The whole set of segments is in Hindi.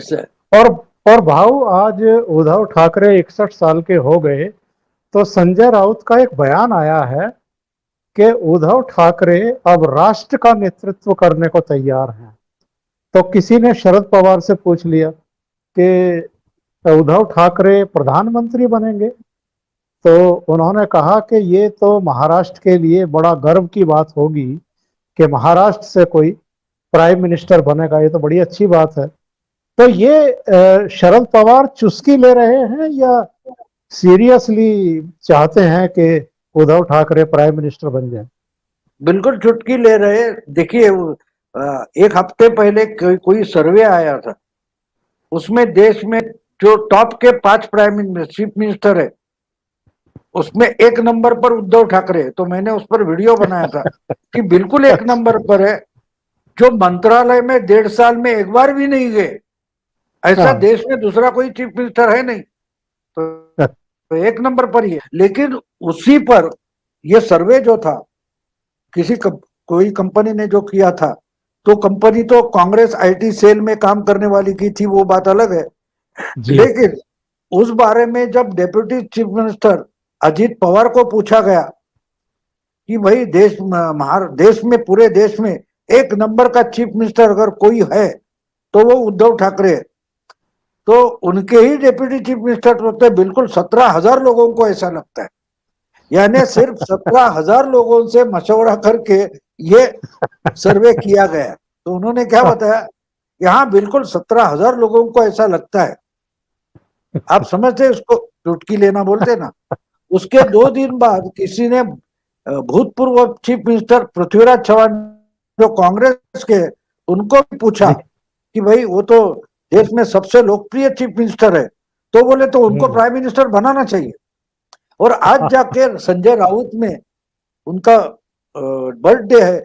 से। और और भाऊ, आज उद्धव ठाकरे 61 साल के हो गए, तो संजय राउत का एक बयान आया है कि उद्धव ठाकरे अब राष्ट्र का नेतृत्व करने को तैयार हैं। तो किसी ने शरद पवार से पूछ लिया कि उद्धव ठाकरे प्रधानमंत्री बनेंगे। तो उन्होंने कहा कि ये तो महाराष्ट्र के लिए बड़ा गर्व की बात होगी कि महाराष्ट्र से कोई प्राइम मिनिस्टर बनेगा, ये तो बड़ी अच्छी बात है। तो ये शरद पवार चुस्की ले रहे हैं या सीरियसली चाहते हैं कि उद्धव ठाकरे प्राइम मिनिस्टर बन जाए? बिल्कुल चुटकी ले रहे। देखिए, एक हफ्ते पहले कोई सर्वे आया था, उसमें देश में जो टॉप के 5 चीफ मिनिस्टर है, उसमें एक नंबर पर उद्धव ठाकरे है। तो मैंने उस पर वीडियो बनाया था कि बिल्कुल एक नंबर पर है, जो मंत्रालय में 1.5 साल में एक बार भी नहीं गए। ऐसा हाँ। देश में दूसरा कोई चीफ मिनिस्टर है नहीं, तो एक नंबर पर ही है। लेकिन उसी पर यह सर्वे जो था, कोई कंपनी ने जो किया था, तो कंपनी तो कांग्रेस आईटी सेल में काम करने वाली की थी, वो बात अलग है। जी। लेकिन उस बारे में जब deputy chief minister Ajit Pawar को पूछा गया कि भाई देश में, पूरे देश में एक नंबर का चीफ मिनिस्टर अगर कोई है तो वो उद्धव ठाकरे है, तो उनके ही डेप्यूटी चीफ मिनिस्टर होते बिल्कुल 17,000 लोगों को ऐसा लगता है। यानी सिर्फ 17,000 लोगों से मशवरा करके ये सर्वे किया गया। तो उन्होंने क्या बताया, यहाँ बिल्कुल 17,000 लोगों को ऐसा लगता है। आप समझते उसको चुटकी लेना बोलते ना। उसके 2 दिन बाद किसी ने भूतपूर्व चीफ मिनिस्टर पृथ्वीराज चौहान, जो कांग्रेस के, उनको भी पूछा जी। कि भाई वो तो देश में सबसे लोकप्रिय चीफ मिनिस्टर है, तो बोले तो उनको हम्म। प्राइम मिनिस्टर बनाना चाहिए। और आज जाके संजय राउत में उनका बर्थडे है,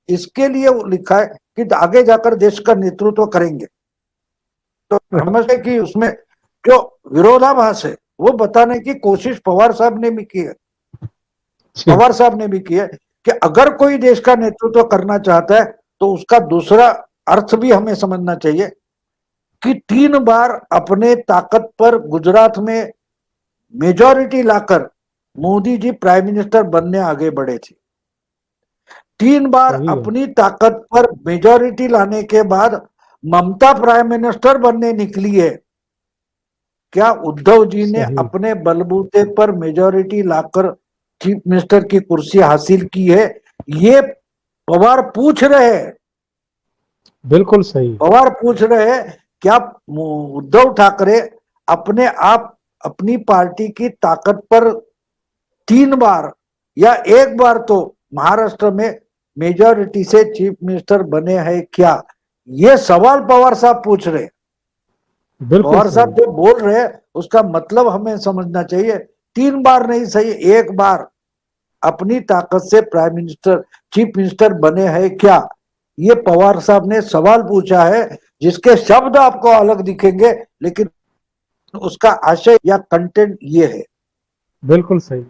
इसके लिए वो लिखा है कि आगे जाकर देश का नेतृत्व करेंगे। तो समझते कि उसमें जो विरोधाभास है वो बताने की कोशिश पवार साहब ने भी की है। जी। पवार साहब ने भी की है कि अगर कोई देश का नेतृत्व करना चाहता है तो उसका दूसरा अर्थ भी हमें समझना चाहिए कि 3 बार अपने ताकत पर गुजरात में मेजॉरिटी लाकर मोदी जी प्राइम मिनिस्टर बनने आगे बढ़े थे। 3 बार सही है। अपनी ताकत पर मेजॉरिटी लाने के बाद ममता प्राइम मिनिस्टर बनने निकली है। क्या उद्धव जी ने सही। अपने बलबूते पर मेजॉरिटी लाकर चीफ मिनिस्टर की कुर्सी हासिल की है? ये पवार पूछ रहे हैं। बिल्कुल सही। पवार पूछ रहे हैं, क्या उद्धव ठाकरे अपने आप अपनी पार्टी की ताकत पर 3 बार या एक बार तो महाराष्ट्र में मेजॉरिटी से चीफ मिनिस्टर बने हैं क्या? ये सवाल पवार साहब पूछ रहे हैं। बिल्कुल पवार साहब सही। जो बोल रहे हैं उसका मतलब हमें समझना चाहिए। 3 बार नहीं सही, एक बार अपनी ताकत से प्राइम मिनिस्टर, चीफ मिनिस्टर बने हैं क्या? ये पवार साहब ने सवाल पूछा है, जिसके शब्द आपको अलग दिखेंगे लेकिन उसका आशय या कंटेंट ये है। बिल्कुल सही।